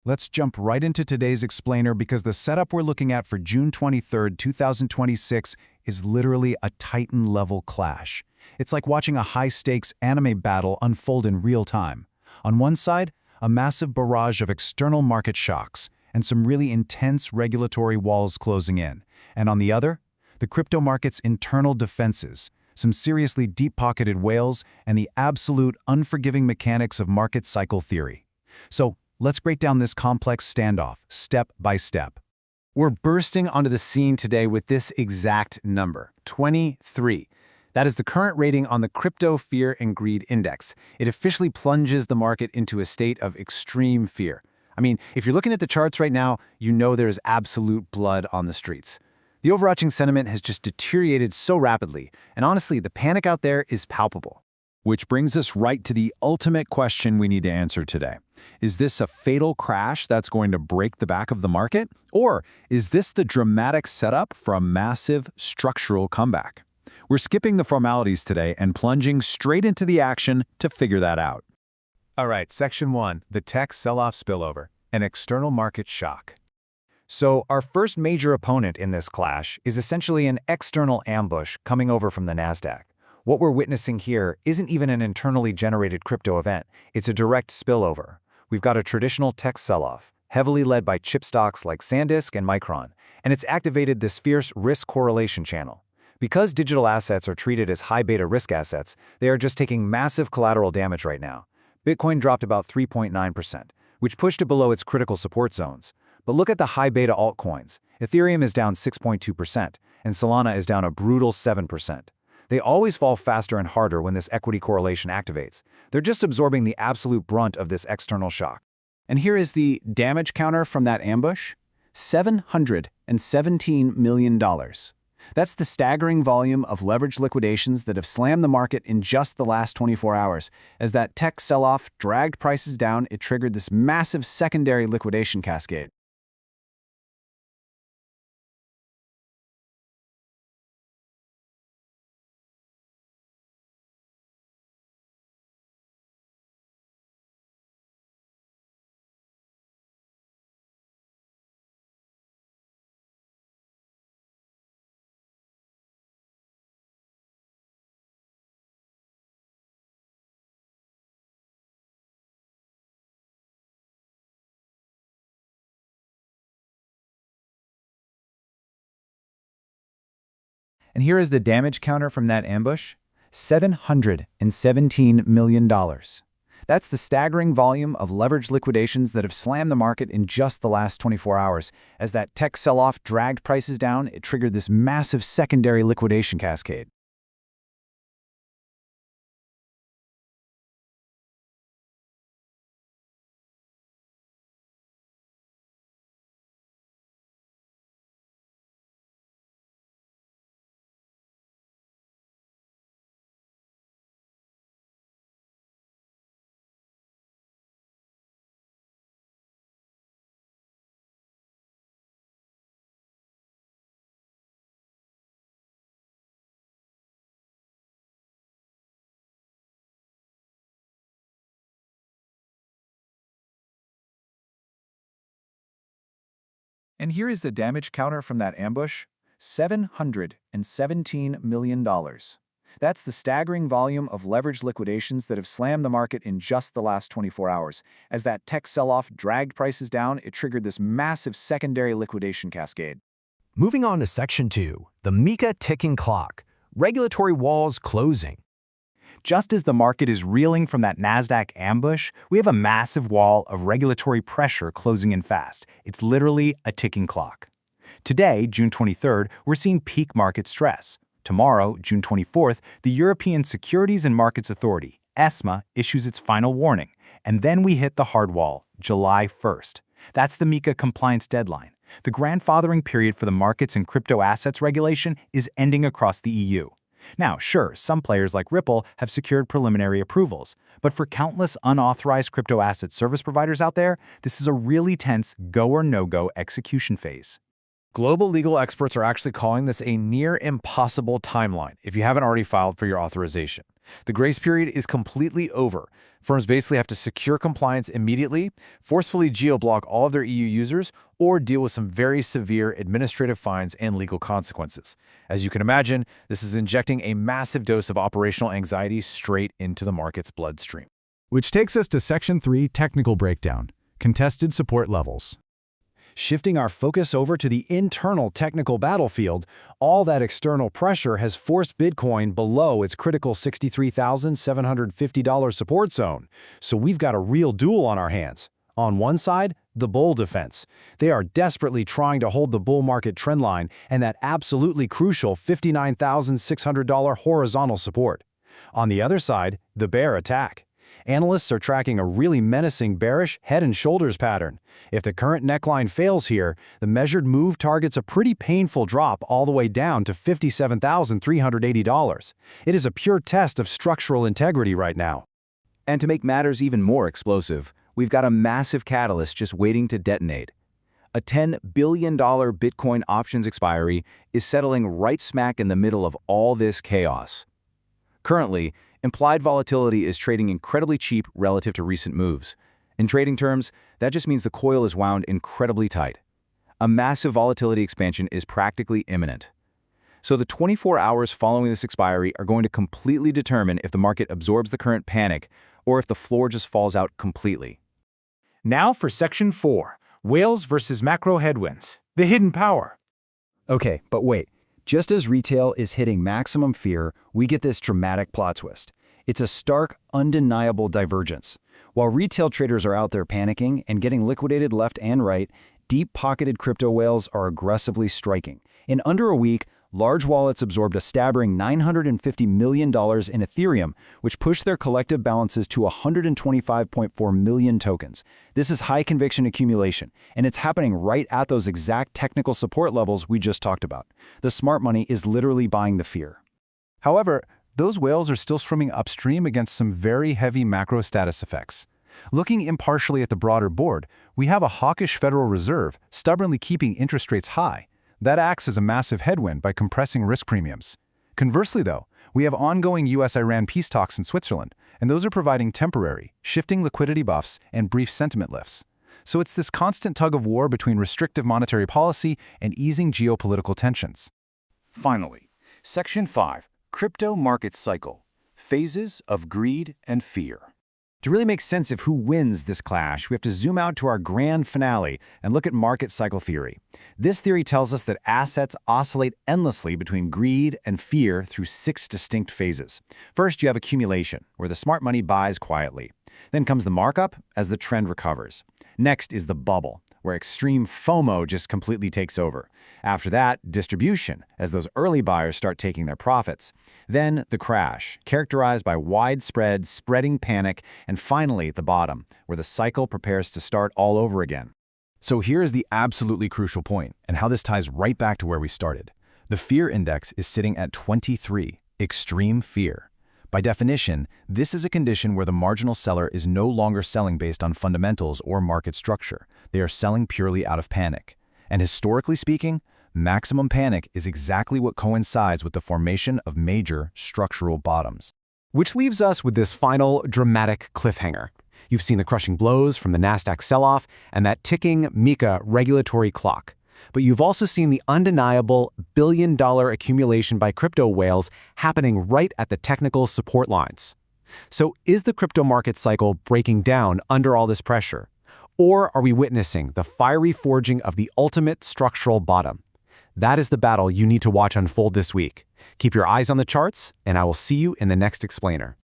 Let's jump right into today's explainer because the setup we're looking at for June 23, 2026 is literally a Titan-level clash. It's like watching a high-stakes anime battle unfold in real time. On one side, a massive barrage of external market shocks and some really intense regulatory walls closing in. And on the other, the crypto market's internal defenses, some seriously deep-pocketed whales, and the absolute unforgiving mechanics of market cycle theory. So, let's break down this complex standoff, step by step. We're bursting onto the scene today with this exact number, 23. That is the current rating on the Crypto Fear and Greed Index. It officially plunges the market into a state of extreme fear. I mean, if you're looking at the charts right now, you know there is absolute blood on the streets. The overarching sentiment has just deteriorated so rapidly, and honestly, the panic out there is palpable. Which brings us right to the ultimate question we need to answer today. Is this a fatal crash that's going to break the back of the market? Or is this the dramatic setup for a massive structural comeback? We're skipping the formalities today and plunging straight into the action to figure that out. All right, Section 1, the tech sell-off spillover, an external market shock. So our first major opponent in this clash is essentially an external ambush coming over from the Nasdaq. What we're witnessing here isn't even an internally generated crypto event, it's a direct spillover. We've got a traditional tech sell-off, heavily led by chip stocks like SanDisk and Micron, and it's activated this fierce risk correlation channel. Because digital assets are treated as high beta risk assets, they are just taking massive collateral damage right now. Bitcoin dropped about 3.9%, which pushed it below its critical support zones. But look at the high beta altcoins. Ethereum is down 6.2%, and Solana is down a brutal 7%. They always fall faster and harder when this equity correlation activates. They're just absorbing the absolute brunt of this external shock. And here is the damage counter from that ambush: $717 million. That's the staggering volume of leveraged liquidations that have slammed the market in just the last 24 hours. As that tech sell-off dragged prices down, it triggered this massive secondary liquidation cascade. And here is the damage counter from that ambush: $717 million. That's the staggering volume of leveraged liquidations that have slammed the market in just the last 24 hours. As that tech sell-off dragged prices down, it triggered this massive secondary liquidation cascade. And here is the damage counter from that ambush: $717 million. That's the staggering volume of leveraged liquidations that have slammed the market in just the last 24 hours. As that tech sell-off dragged prices down, it triggered this massive secondary liquidation cascade. Moving on to Section 2, the MiCA ticking clock, regulatory walls closing. Just as the market is reeling from that Nasdaq ambush, we have a massive wall of regulatory pressure closing in fast. It's literally a ticking clock. Today, June 23rd, we're seeing peak market stress. Tomorrow, June 24th, the European Securities and Markets Authority, ESMA, issues its final warning. And then we hit the hard wall, July 1st. That's the MiCA compliance deadline. The grandfathering period for the markets and crypto assets regulation is ending across the EU. Now, sure, some players like Ripple have secured preliminary approvals, but for countless unauthorized crypto asset service providers out there, this is a really tense go or no-go execution phase. Global legal experts are actually calling this a near impossible timeline if you haven't already filed for your authorization. The grace period is completely over. Firms basically have to secure compliance immediately, forcefully geo-block all of their EU users, or deal with some very severe administrative fines and legal consequences. As you can imagine, this is injecting a massive dose of operational anxiety straight into the market's bloodstream. Which takes us to Section 3, Technical Breakdown, Contested Support Levels. Shifting our focus over to the internal technical battlefield, all that external pressure has forced Bitcoin below its critical $63,750 support zone. So we've got a real duel on our hands. On one side, the bull defense. They are desperately trying to hold the bull market trendline and that absolutely crucial $59,600 horizontal support. On the other side, the bear attack. Analysts are tracking a really menacing bearish head and shoulders pattern. If the current neckline fails here, the measured move targets a pretty painful drop all the way down to $57,380. It is a pure test of structural integrity right now. And to make matters even more explosive, we've got a massive catalyst just waiting to detonate. A $10 billion Bitcoin options expiry is settling right smack in the middle of all this chaos. Currently, implied volatility is trading incredibly cheap relative to recent moves. In trading terms, that just means the coil is wound incredibly tight. A massive volatility expansion is practically imminent. So the 24 hours following this expiry are going to completely determine if the market absorbs the current panic or if the floor just falls out completely. Now for Section 4, Whales versus Macro Headwinds, the hidden power. Okay, but wait. Just as retail is hitting maximum fear, we get this dramatic plot twist. It's a stark, undeniable divergence. While retail traders are out there panicking and getting liquidated left and right, deep-pocketed crypto whales are aggressively striking. In under a week, large wallets absorbed a staggering $950 million in Ethereum, which pushed their collective balances to 125.4 million tokens. This is high-conviction accumulation, and it's happening right at those exact technical support levels we just talked about. The smart money is literally buying the fear. However, those whales are still swimming upstream against some very heavy macro status effects. Looking impartially at the broader board, we have a hawkish Federal Reserve stubbornly keeping interest rates high. That acts as a massive headwind by compressing risk premiums. Conversely, though, we have ongoing US-Iran peace talks in Switzerland, and those are providing temporary, shifting liquidity buffs and brief sentiment lifts. So it's this constant tug-of-war between restrictive monetary policy and easing geopolitical tensions. Finally, Section 5, Crypto Market Cycle, Phases of Greed and Fear. To really make sense of who wins this clash, we have to zoom out to our grand finale and look at market cycle theory. This theory tells us that assets oscillate endlessly between greed and fear through 6 distinct phases. First, you have accumulation, where the smart money buys quietly. Then comes the markup as the trend recovers. Next is the bubble, where extreme FOMO just completely takes over. After that, distribution, as those early buyers start taking their profits. Then the crash, characterized by widespread, spreading panic, and finally the bottom, where the cycle prepares to start all over again. So here is the absolutely crucial point, and how this ties right back to where we started. The fear index is sitting at 23, extreme fear. By definition, this is a condition where the marginal seller is no longer selling based on fundamentals or market structure. They are selling purely out of panic. And historically speaking, maximum panic is exactly what coincides with the formation of major structural bottoms. Which leaves us with this final dramatic cliffhanger. You've seen the crushing blows from the Nasdaq sell-off and that ticking MiCA regulatory clock. But you've also seen the undeniable billion-dollar accumulation by crypto whales happening right at the technical support lines. So is the crypto market cycle breaking down under all this pressure? Or are we witnessing the fiery forging of the ultimate structural bottom? That is the battle you need to watch unfold this week. Keep your eyes on the charts, and I will see you in the next explainer.